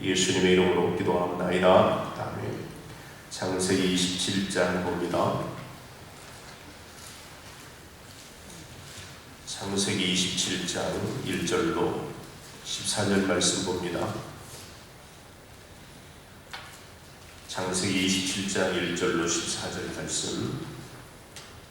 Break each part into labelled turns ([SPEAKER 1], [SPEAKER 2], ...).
[SPEAKER 1] 예수님의 이름으로 기도합니다. 아멘. 창세기 27장 봅니다. 창세기 27장 1절로 14절 말씀 봅니다. 창세기 27장 1절로 14절 말씀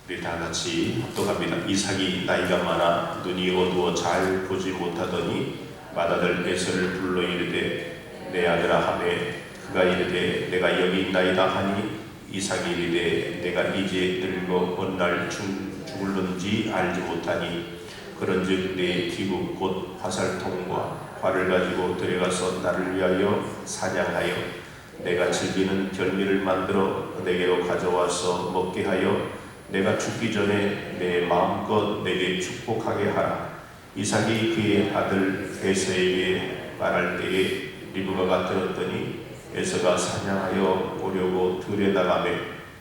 [SPEAKER 1] 우리 다 같이 합독합니다. 이삭이 나이가 많아 눈이 어두워 잘 보지 못하더니 맏아들 에서를 불러 이르되 내 아들아 하매 그가 이르되 내가 여기 있나이다 하니 이삭이 이르되 내가 이제 늙어 어느 날 죽을런지 알지 못하니 그런즉 내 기구 곧 화살통과 활을 가지고 들어가서 나를 위하여 사냥하여 내가 즐기는 별미를 만들어 내게로 가져와서 먹게 하여 내가 죽기 전에 내 마음껏 내게 축복하게 하라. 이삭이 그의 아들 에서에게 말할 때에 리브가가 들었더니 에서가 사냥하여 오려고 들에 나가매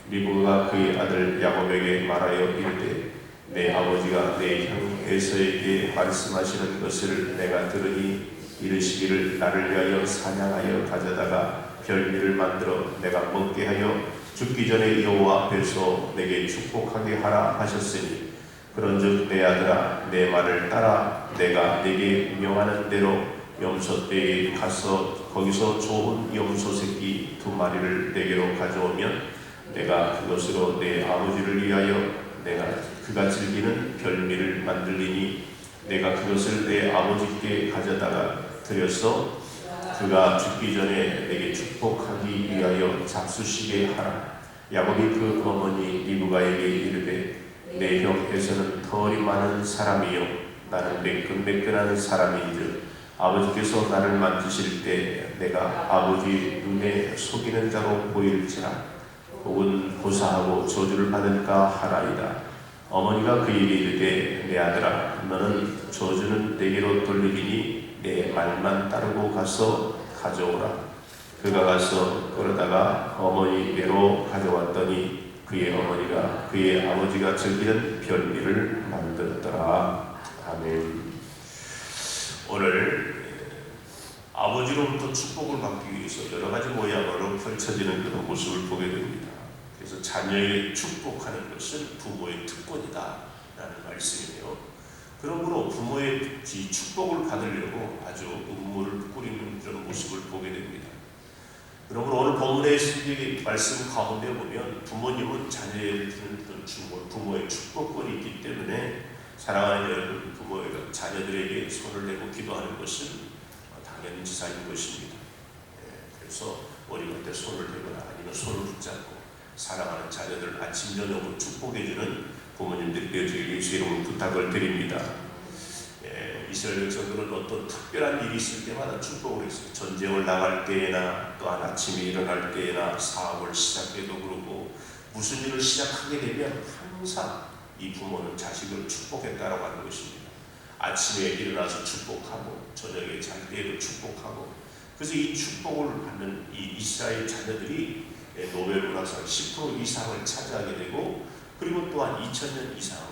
[SPEAKER 1] 리브가가 그의 아들 야곱에게 말하여 이르되 내 아버지가 내 형 에서에게 말씀하시는 것을 내가 들으니 이르시기를 나를 위하여 사냥하여 가져다가 별미를 만들어 내가 먹게 하여 죽기 전에 여호와 앞에서 내게 축복하게 하라 하셨으니 그런즉 내 아들아 내 말을 따라 내가 내게 명하는 대로 염소떼에 가서 거기서 좋은 염소 새끼 2마리를 내게로 가져오면 내가 그것으로 내 아버지를 위하여 내가 그가 즐기는 별미를 만들리니 내가 그것을 내 아버지께 가져다가 드려서 그가 죽기 전에 내게 축복하기 위하여 잡수시게 하라. 야곱이 그 어머니 리브가에게 이르되 내 형 에서는 털이 많은 사람이요 나는 매끈매끈한 사람인즉 아버지께서 나를 만지실 때 내가 아버지 눈에 속이는 자로 보일지라 혹은 고사하고 저주를 받을까 하나이다. 어머니가 그에게 이르되 내 아들아 너는 저주는 내게로 돌리리니 내 말만 따르고 가서 가져오라. 그가 가서 끌어다가 어머니께로 가져왔더니 그의 어머니가 그의 아버지가 즐기는 별미를 만들었더라. 아멘. 오늘 아버지로부터 축복을 받기 위해서 여러 가지 모양으로 펼쳐지는 그런 모습을 보게 됩니다. 그래서 자녀에게 축복하는 것은 부모의 특권이다 라는 말씀이에요. 그러므로 부모의 축복을 받으려고 아주 눈물을 뿌리는 그런 모습을 보게 됩니다. 그러므로 오늘 본문의 말씀 가운데 보면 부모님은 자녀에게 주는 부모의 축복권이 있기 때문에 사랑하는 여러분 부모의 자녀들에게 손을 내고 기도하는 것은 당연지사인 것입니다. 그래서 머리가 때 손을 대거나 아니면 손을 붙잡고 사랑하는 자녀들 아침 저녁으로 축복해주는 부모님들이 되어주길 예수 이름으로 부탁을 드립니다. 이스라엘 백성들은 어떤 특별한 일이 있을 때마다 축복을 했어요. 전쟁을 나갈 때나 또한 아침에 일어날 때나 사업을 시작해도 그러고 무슨 일을 시작하게 되면 항상 이 부모는 자식을 축복했다라고 하는 것입니다. 아침에 일어나서 축복하고 저녁에 잘 때에도 축복하고 그래서 이 축복을 받는 이 이스라엘 자녀들이 노벨 문학상 10% 이상을 차지하게 되고 그리고 또한 2000년 이상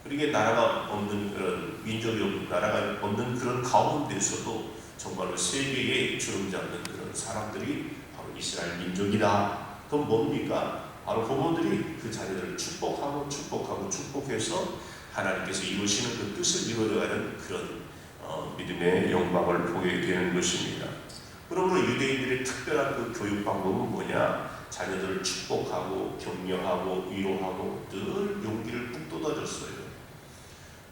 [SPEAKER 1] 그러게 나라가 없는 그런 민족이 없는 나라가 없는 그런 가운데서도 정말로 세계에 주름 잡는 그런 사람들이 바로 이스라엘 민족이다. 그럼 뭡니까? 바로 부모들이 그 자녀들을 축복해서 하나님께서 이루시는 그 뜻을 이루어가는 그런 믿음의 영광을 보게 되는 것입니다. 그러므로 유대인들의 특별한 그 교육 방법은 뭐냐? 자녀들을 축복하고 격려하고 위로하고 늘 용기를 북돋아줬어요.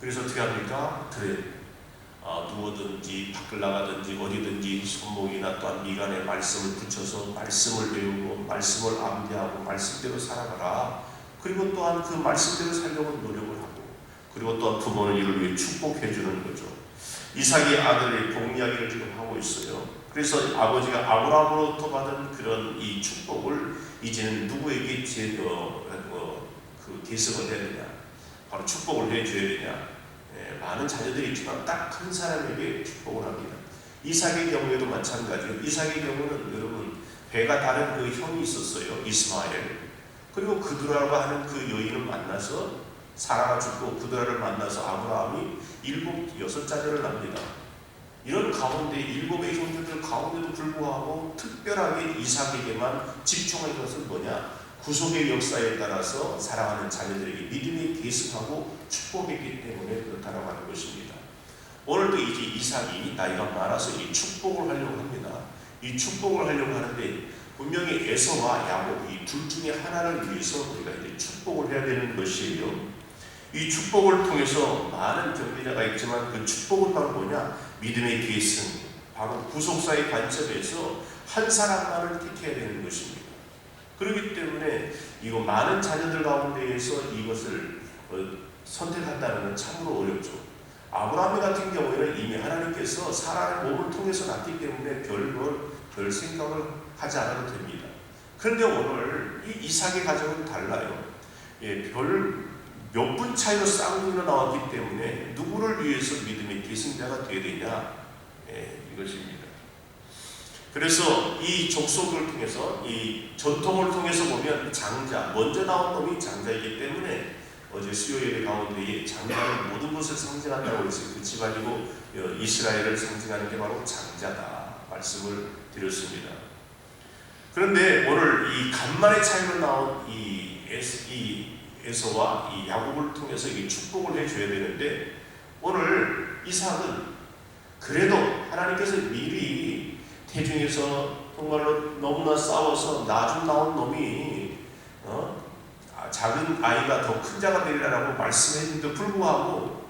[SPEAKER 1] 그래서 어떻게 합니까? 그래 누워든지 밖을 나가든지 어디든지 손목이나 또한 미간에 말씀을 붙여서 말씀을 배우고 말씀을 암기하고 말씀대로 살아가라. 그리고 또한 그 말씀대로 살려고 노력을 하고 그리고 또한 부모는 이를 위해 축복해 주는 거죠. 이삭이 아들의 복 이야기를 지금 하고 있어요. 그래서 아버지가 아브라함으로부터 받은 그런 이 축복을 이제는 누구에게 계승을 해야 되냐? 바로 축복을 해줘야 되냐? 많은 자녀들이 있지만 딱 한 사람에게 축복을 합니다. 이삭의 경우에도 마찬가지예요. 이삭의 경우는 여러분 배가 다른 그 형이 있었어요. 이스마엘. 그리고 그두라고 하는 그 여인을 만나서 사라가 죽고 그두라를 만나서 아브라함이 6자녀를 낳습니다. 이런 가운데 일곱의 형제들 가운데도 불구하고 특별하게 이삭에게만 집중한 것은 뭐냐? 구속의 역사에 따라서 사랑하는 자녀들에게 믿음이 계승하고 축복했기 때문에 그렇다고 하는 것입니다. 오늘도 이제 이삭이 나이가 많아서 이 축복을 하려고 합니다. 이 축복을 하려고 하는데 분명히 에서와 야곱 이 둘 중에 하나를 위해서 우리가 이제 축복을 해야 되는 것이에요. 이 축복을 통해서 많은 경비자가 있지만 그 축복은 바로 뭐냐? 믿음의 계승, 바로 구속사의 관점에서 한 사람만을 택해야 되는 것입니다. 그렇기 때문에 이거 많은 자녀들 가운데에서 이것을 선택한다는 건 참으로 어렵죠. 아브라함 같은 경우에는 이미 하나님께서 사라의 몸을 통해서 낳기 때문에 별 생각을 하지 않아도 됩니다. 그런데 오늘 이 이삭의 가정은 달라요. 별 몇 분 차이로 쌍둥이로 나왔기 때문에 누구를 위해서 믿음의 계승자가 되어야 되냐? 이것입니다. 그래서 이 족속을 통해서 이 전통을 통해서 보면 장자, 먼저 나온 놈이 장자이기 때문에 어제 수요예배 가운데 장자는 모든 것을 상징한다고 해서 그 집안이고 이스라엘을 상징하는 게 바로 장자다 말씀을 드렸습니다. 그런데 오늘 이 간만의 차이로 나온 이 에서와 이 야곱을 통해서 이 축복을 해줘야 되는데 오늘 이삭은 그래도 하나님께서 미리 태중에서 정말로 너무나 싸워서 나중 나온 놈이 작은 아이가 더 큰 자가 되리라고 말씀했는데도 불구하고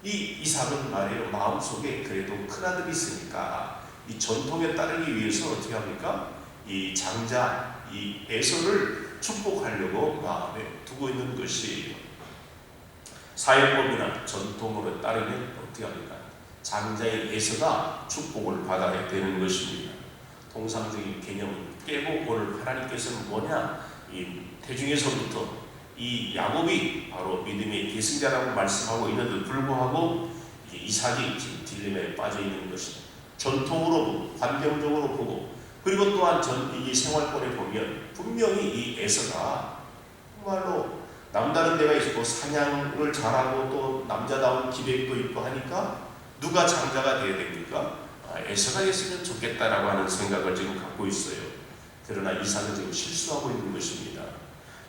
[SPEAKER 1] 이 이삭은 말이에요. 마음속에 그래도 큰아들이 있으니까 이 전통에 따르기 위해서 어떻게 합니까? 이 장자 이 에서를 축복하려고 마음에 두고 있는 것이에요. 사회법이나 전통으로 따르면 어떻게 합니까? 장자의 에서가 축복을 받아야 되는 것입니다. 통상적인 개념은 깨고 오늘 하나님께서는 뭐냐? 이 태중에서부터 이 야곱이 바로 믿음의 계승자라고 말씀하고 있는데도 불구하고 이삭이 지금 딜레마에 빠져 있는 것입니다. 전통으로 보고 환경적으로 보고 그리고 또한 이 생활권에 보면 분명히 이 에서가 정말로 남다른 데가 있고 사냥을 잘하고 또 남자다운 기백도 있고 하니까 누가 장자가 되어야 됩니까? 에서가 됐으면 좋겠다라고 하는 생각을 지금 갖고 있어요. 그러나 이삭은 지금 실수하고 있는 것입니다.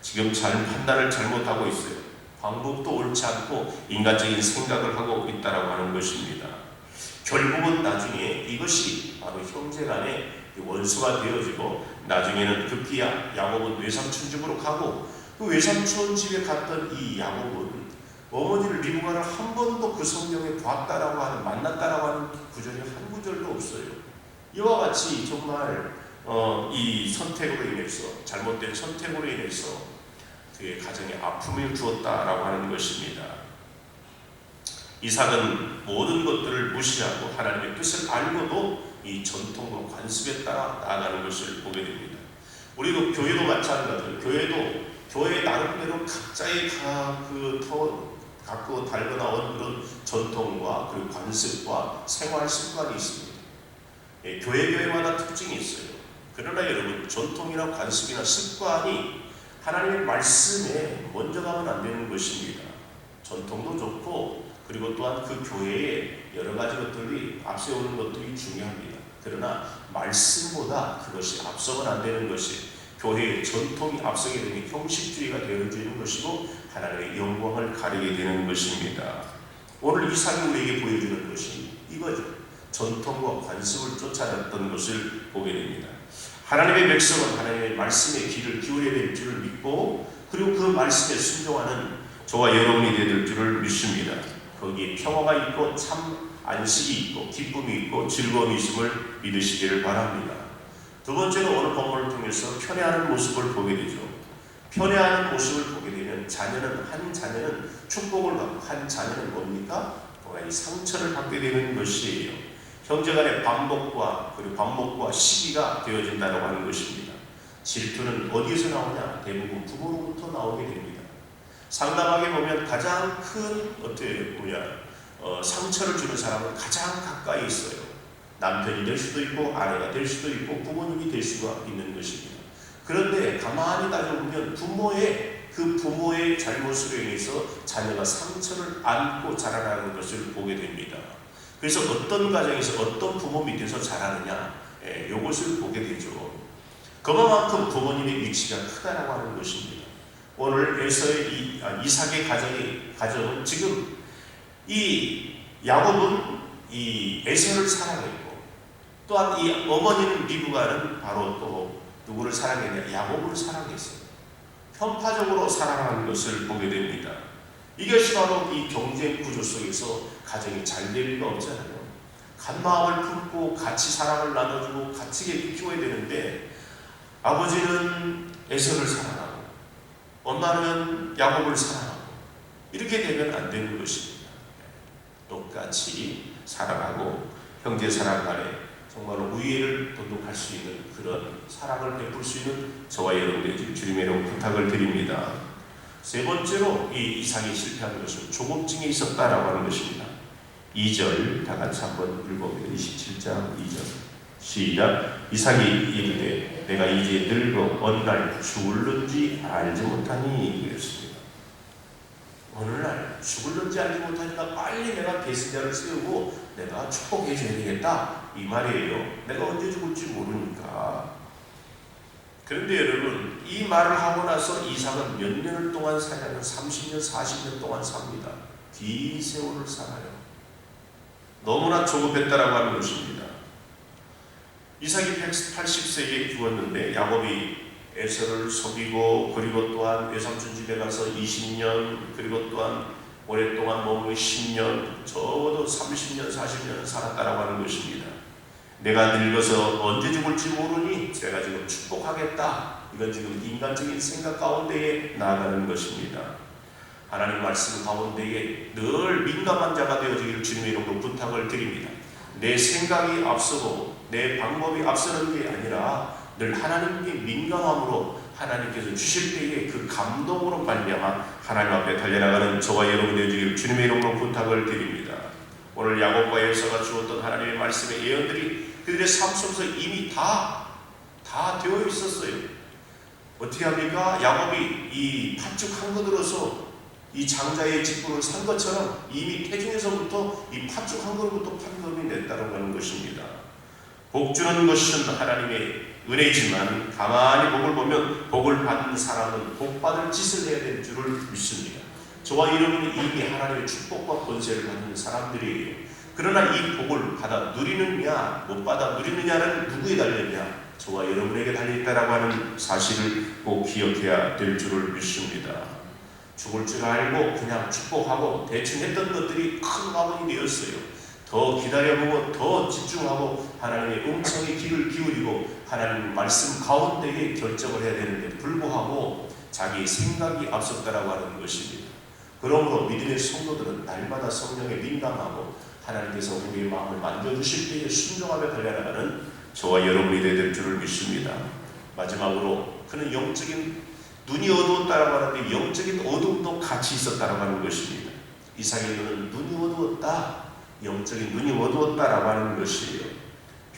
[SPEAKER 1] 지금 판단을 잘못하고 있어요. 방법도 옳지 않고 인간적인 생각을 하고 있다라고 하는 것입니다. 결국은 나중에 이것이 바로 형제간의 원수가 되어지고 나중에는 급기 야곱은 외삼촌 집으로 가고 그 외삼촌 집에 갔던 이 야곱은 어머니를 리브가를 한 번도 그 성경에 봤다라고 하는 만났다라고 하는 구절이 한 구절도 없어요. 이와 같이 정말 이 선택으로 인해서 잘못된 선택으로 인해서 그의 가정에 아픔을 주었다라고 하는 것입니다. 이삭은 모든 것들을 무시하고 하나님의 뜻을 알고도 이 전통과 관습에 따라 나아가는 것을 보게 됩니다. 우리도 교회도 마찬가지예요. 교회 나름대로 각자의 갖고 달고 나온 그런 전통과 그리고 관습과 생활 습관이 있습니다. 교회마다 특징이 있어요. 그러나 여러분 전통이나 관습이나 습관이 하나님의 말씀에 먼저 가면 안 되는 것입니다. 전통도 좋고 그리고 또한 그 교회에 여러 가지 것들이 앞세우는 것들이 중요합니다. 그러나 말씀보다 그것이 앞서면 안 되는 것이 교회의 전통이 앞서게 되면 형식주의가 되어지는 것이고 하나님의 영광을 가리게 되는 것입니다. 오늘 이삭이 우리에게 보여주는 것이 이거죠. 전통과 관습을 쫓아냈던 것을 보게 됩니다. 하나님의 백성은 하나님의 말씀에 귀를 기울여야 될 줄을 믿고 그리고 그 말씀에 순종하는 저와 여러분이 되야 될 줄을 믿습니다. 거기에 평화가 있고 참 안식이 있고 기쁨이 있고 즐거움이 있음을 믿으시기를 바랍니다. 두 번째로 오늘 본문을 통해서 편애하는 모습을 보게 되죠. 편애하는 모습을 보게 되면 한 자녀는 축복을 받고 한 자녀는 뭡니까? 이 상처를 받게 되는 것이에요. 형제간의 반목과 시기가 되어진다고 하는 것입니다. 질투는 어디에서 나오냐? 대부분 부모로부터 나오게 됩니다. 상담하게 보면 가장 큰 상처를 주는 사람은 가장 가까이 있어요. 남편이 될 수도 있고 아내가 될 수도 있고 부모님이 될 수가 있는 것입니다. 그런데 가만히 따져보면 부모의 잘못으로 인해서 자녀가 상처를 안고 자라나는 것을 보게 됩니다. 그래서 어떤 가정에서 어떤 부모 밑에서 자라느냐, 이것을 보게 되죠. 그만큼 부모님의 위치가 크다라고 하는 것입니다. 오늘 에서의 이삭의 가정은 지금 이 야곱은 이 에서를 사랑했고, 또한 이 어머니는 리브가는 바로 또 누구를 사랑했냐? 야곱을 사랑했어요. 편파적으로 사랑하는 것을 보게 됩니다. 이것이 바로 이 경쟁 구조 속에서 가정이 잘 될 리가 없잖아요. 간 마음을 품고 같이 사랑을 나눠주고 같이 키워야 되는데, 아버지는 에서를 사랑하고 엄마는 야곱을 사랑하고 이렇게 되면 안 되는 것입니다. 똑같이 사랑하고 형제 사랑 간에 정말로 우애를 돈독할 수 있는 그런 사랑을 베풀 수 있는 저와 여러분들의 주님의 이름 부탁을 드립니다. 세 번째로 이 이삭이 실패한 것은 조급증이 있었다라고 하는 것입니다. 2절 다 같이 한번 읽어봅니다. 27장 2절 시작. 이삭이 이르되 내가 이제 늙어 어느 날 죽을는지 알지 못하니 그랬습니다. 어느 날 죽을는지 알지 못하니까 빨리 내가 배신자를 세우고 내가 축복해 줘야 되겠다 이 말이에요. 내가 언제 죽을지 모르니까. 그런데 여러분, 이 말을 하고 나서 이삭은 몇 년을 동안 살냐면 30년 40년 동안 삽니다. 긴 세월을 살아요. 너무나 조급했다라고 하는 것입니다. 이삭이 180세에 죽었는데 야곱이 에서를 속이고, 그리고 또한 외삼촌 집에 가서 20년, 그리고 또한 오랫동안 머물러 10년, 적어도 30년 40년을 살았다라고 하는 것입니다. 내가 늙어서 언제 죽을지 모르니 제가 지금 축복하겠다. 이건 지금 인간적인 생각 가운데에 나아가는 것입니다. 하나님 말씀 가운데에 늘 민감한 자가 되어지기를 주님의 이름으로 부탁을 드립니다. 내 생각이 앞서고 내 방법이 앞서는 게 아니라 늘 하나님께 민감함으로 하나님께서 주실 때에 그 감동으로 말미암아 하나님 앞에 달려나가는 저와 여러분 되어지기를 주님의 이름으로 부탁을 드립니다. 오늘 야곱과 에서가 주었던 하나님의 말씀의 예언들이 그들의 삶 속에서 이미 다 되어 있었어요. 어떻게 합니까? 야곱이 이 팥죽 한 그릇으로서 이 장자의 직분을 산 것처럼 이미 태중에서부터 이 팥죽 한 그릇부터 판금이 냈다고 하는 것입니다. 복 주는 것은 하나님의 은혜지만 가만히 복을 보면 복을 받는 사람은 복 받을 짓을 해야 될 줄을 믿습니다. 저와 여러분은 이미 하나님의 축복과 권세를 받는 사람들이에요. 그러나 이 복을 받아 누리느냐 못 받아 누리느냐는 누구에 달려있냐? 저와 여러분에게 달려있다라고 하는 사실을 꼭 기억해야 될 줄을 믿습니다. 죽을 줄 알고 그냥 축복하고 대충 했던 것들이 큰 화분이 되었어요. 더 기다려보고 더 집중하고 하나님의 음성에 귀를 기울이고 하나님 말씀 가운데에 결정을 해야 되는데 불구하고 자기의 생각이 앞섰다라고 하는 것입니다. 그러므로 믿음의 성도들은 날마다 성령에 민감하고 하나님께서 우리의 마음을 만져주실 때에 순종하며 달려나가는 저와 여러분이 되어야 될 줄을 믿습니다. 마지막으로 그는 영적인 눈이 어두웠다라고 하는데 영적인 어둠도 같이 있었다라고 하는 것입니다. 이삭의 눈은 눈이 어두웠다, 영적인 눈이 어두웠다라고 하는 것이에요.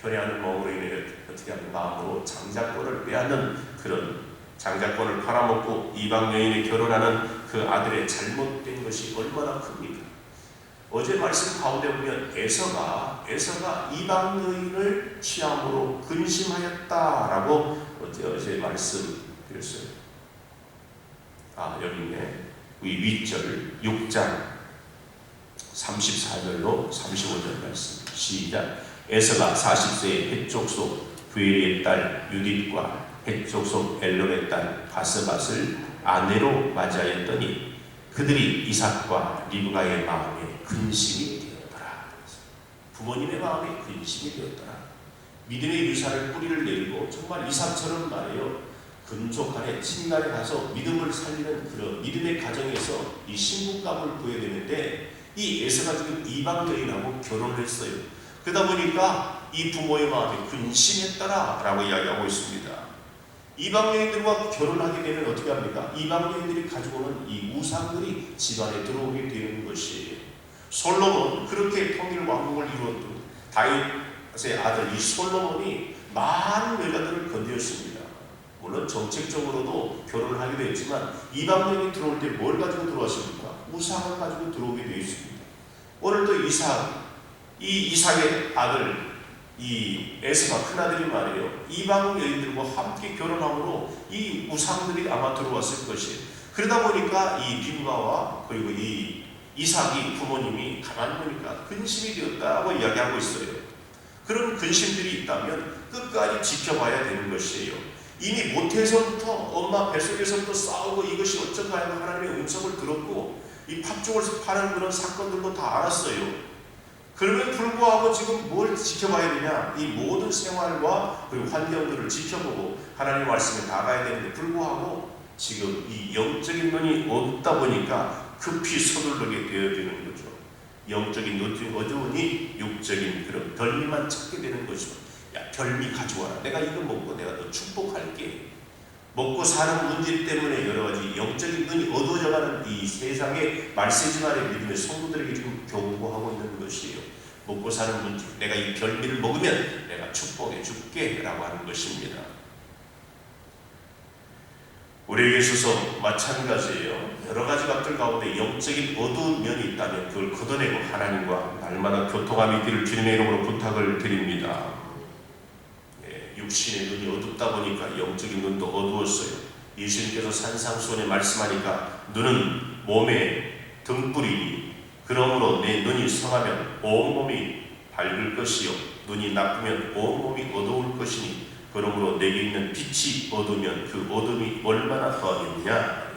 [SPEAKER 1] 편애하는 마음으로 인해 어떻게 하면 마음으로 장자권을 빼앗는 그런 장자권을 팔아먹고 이방 여인에 결혼하는 그 아들의 잘못된 것이 얼마나 큽니까? 어제 말씀 가운데 보면 에서가 이방 여인을 취함으로 근심하였다라고 어제 말씀드렸어요. 여기 있네. 윗절 6장 34절로 35절 말씀 시작. 에서가 40세에 헷족속 부엘의 딸 유딧과 헷족속 엘론의 딸 바스밧을 아내로 맞이하였더니 그들이 이삭과 리브가의 마음에 근심이 되었더라. 부모님의 마음에 근심이 되었더라. 믿음의 유산을 뿌리를 내리고 정말 이삭처럼 말이에요. 근족 간에 친간에 가서 믿음을 살리는 그런 믿음의 가정에서 이 신분감을 구해야 되는데 이 에서가 지금 이방 여인하고 결혼을 했어요. 그러다 보니까 이 부모의 마음에 근심했더라 라고 이야기하고 있습니다. 이방 여인들과 결혼하게 되면 어떻게 합니까? 이방 여인들이 가지고 오는 이 우상들이 집안에 들어오게 되는 것이에요. 솔로몬 그렇게 통일 왕국을 이루었던 다윗의 아들 이 솔로몬이 많은 여자들을 건드렸습니다. 물론 정책적으로도 결혼을 하게 되었지만 이방 여인이 들어올 때 뭘 가지고 들어왔습니까? 우상을 가지고 들어오게 되어 있습니다. 오늘도 이삭 이 이삭의 아들 이 에서가 큰아들이 말이에요. 이방 여인들과 함께 결혼함으로 이 우상들이 아마 들어왔을 것이에요. 그러다 보니까 이 림가와 그리고 이 이삭이 부모님이 가만 보니까 근심이 되었다고 이야기하고 있어요. 그런 근심들이 있다면 끝까지 지켜봐야 되는 것이에요. 이미 모태에서부터 엄마 뱃속에서부터 싸우고 이것이 어쩐가 하는 하나님의 음성을 들었고 이 팥죽을 파는 그런 사건들도 다 알았어요. 그럼에도 불구하고 지금 뭘 지켜봐야 되냐? 이 모든 생활과 그리고 환경들을 지켜보고 하나님의 말씀에 나가야 되는데 불구하고 지금 이 영적인 눈이 없다 보니까 급히 서둘르게 되어지는 거죠. 영적인 눈이 어두우니 육적인 그런 별미만 찾게 되는 거죠. 야, 별미 가져와라. 내가 이거 먹고 내가 너 축복할게. 먹고 사는 문제 때문에 여러 가지 영적인 눈이 어두워져가는 이 세상의 말세지만의 믿음의 성도들에게 지금 경고하고 있는 것이에요. 먹고 사는 문제, 내가 이 별미를 먹으면 내가 축복해 줄게 라고 하는 것입니다. 우리에게 있어서 마찬가지예요. 여러 가지 것들 가운데 영적인 어두운 면이 있다면 그걸 걷어내고 하나님과 날마다 교통함이 있기를 주님의 이름으로 부탁을 드립니다. 육신의 눈이 어둡다 보니까 영적인 눈도 어두웠어요. 예수님께서 산상수훈에 말씀하니까 눈은 몸의 등불이니 그러므로 내 눈이 성하면 온몸이 밝을 것이요 눈이 나쁘면 온몸이 어두울 것이니 그러므로 내게 있는 빛이 어두우면 그 어둠이 얼마나 더하겠느냐.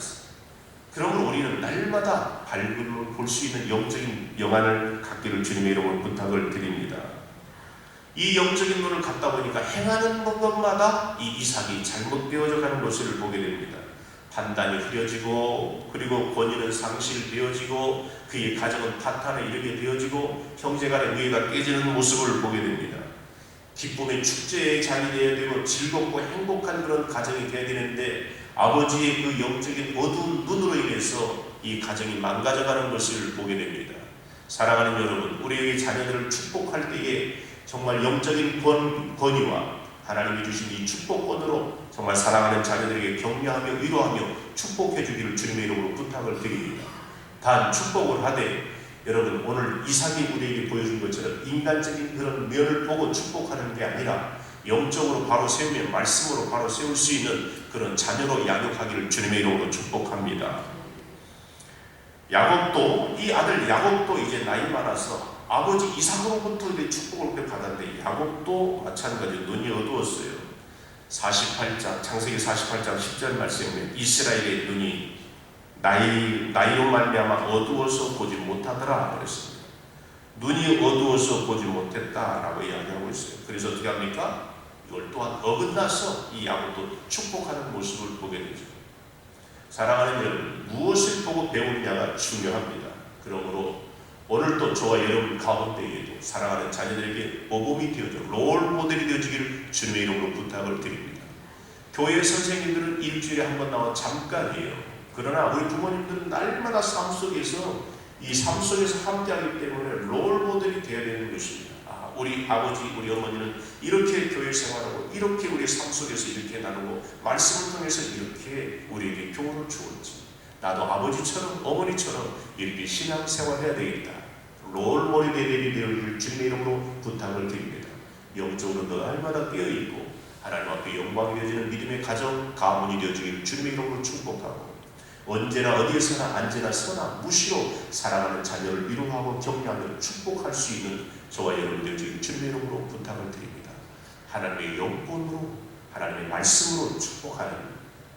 [SPEAKER 1] 그러므로 우리는 날마다 밝음을 볼 수 있는 영적인 영안을 갖기를 주님의 이름으로 부탁을 드립니다. 이 영적인 눈을 갖다 보니까 행하는 것마다 이 이삭이 잘못되어져 가는 것을 보게 됩니다. 판단이 흐려지고 그리고 권위는 상실되어지고 그의 가정은 파탄에 이르게 되어지고 형제간의 의회가 깨지는 모습을 보게 됩니다. 기쁨의 축제의 장이 되어야 되고 즐겁고 행복한 그런 가정이 되어야 되는데 아버지의 그 영적인 어두운 눈으로 인해서 이 가정이 망가져가는 것을 보게 됩니다. 사랑하는 여러분, 우리에게 자녀들을 축복할 때에 정말 영적인 권위와 하나님이 주신 이 축복권으로 정말 사랑하는 자녀들에게 격려하며 위로하며 축복해 주기를 주님의 이름으로 부탁을 드립니다. 단 축복을 하되 여러분 오늘 이삭이 우리에게 보여준 것처럼 인간적인 그런 면을 보고 축복하는 게 아니라 영적으로 바로 세우며 말씀으로 바로 세울 수 있는 그런 자녀로 양육하기를 주님의 이름으로 축복합니다. 야곱도 이 아들 야곱도 이제 나이 많아서 아버지 이삭으로부터 축복을 받았는데 야곱도 마찬가지 눈이 어두웠어요. 48장 창세기 48장 10절 말씀에 이스라엘의 눈이 나이로 말미암아 어두워서 보지 못하더라 그랬습니다. 눈이 어두워서 보지 못했다라고 이야기하고 있어요. 그래서 어떻게 합니까? 이걸 또한 어긋나서 이 야곱도 축복하는 모습을 보게 되죠. 사랑하는 여러분, 무엇을 보고 배우느냐가 중요합니다. 그러므로 오늘도 저와 여러분 가운데에도 사랑하는 자녀들에게 모범이 되어져 롤 모델이 되어지기를 주님의 이름으로 부탁을 드립니다. 교회 선생님들은 일주일에 한 번 나와 잠깐이에요. 그러나 우리 부모님들은 날마다 삶 속에서 이 삶 속에서 함께하기 때문에 롤 모델이 되어야 되는 것입니다. 우리 아버지, 우리 어머니는 이렇게 교회 생활하고 이렇게 우리 삶 속에서 이렇게 나누고 말씀을 통해서 이렇게 우리에게 교훈을 주었지. 나도 아버지처럼 어머니처럼 이렇게 신앙생활해야 되겠다. 롤모델이 되어질 주님의 이름으로 부탁을 드립니다. 영적으로 날마다 깨어있고 하나님 앞에 영광이 되어지는 믿음의 가정, 가문이 되어지기를 주님의 이름으로 축복하고 언제나 어디에서나 언제나 서나 무시로 사랑하는 자녀를 위로하고 격려하며 축복할 수 있는 저와 여러분 되어지기를 주님의 이름으로 부탁을 드립니다. 하나님의 영권으로 하나님의 말씀으로 축복하는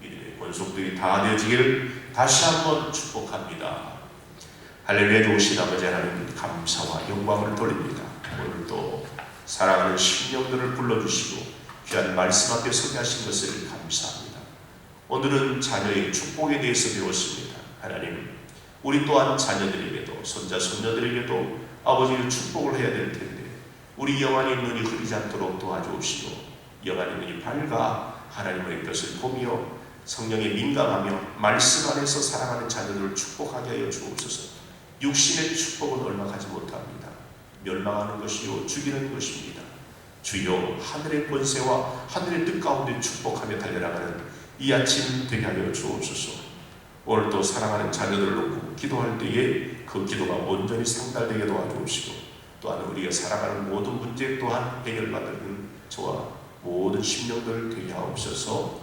[SPEAKER 1] 믿음의 권속들이 다 되어지기를 다시 한번 축복합니다. 할렐루야. 좋으신 아버지 하나님 감사와 영광을 돌립니다. 오늘도 사랑하는 심령들을 불러주시고 귀한 말씀 앞에 서게 하신 것을 감사합니다. 오늘은 자녀의 축복에 대해서 배웠습니다. 하나님, 우리 또한 자녀들에게도 손자 손녀들에게도 아버지의 축복을 해야 될 텐데 우리 영안의 눈이 흐리지 않도록 도와주옵시고 영안의 눈이 밝아 하나님의 뜻을 보며 성령에 민감하며 말씀 안에서 사랑하는 자녀들을 축복하게 하여 주옵소서. 육신의 축복은 얼마 가지 못합니다. 멸망하는 것이요 죽이는 것입니다. 주여 하늘의 권세와 하늘의 뜻 가운데 축복하며 달려나가는 이 아침 되게 하여 주옵소서. 오늘도 사랑하는 자녀들을 놓고 기도할 때에 그 기도가 온전히 상달되게 도와주옵시고 또한 우리가 살아가는 모든 문제 또한 해결받는 저와 모든 심령들 되게 하옵소서.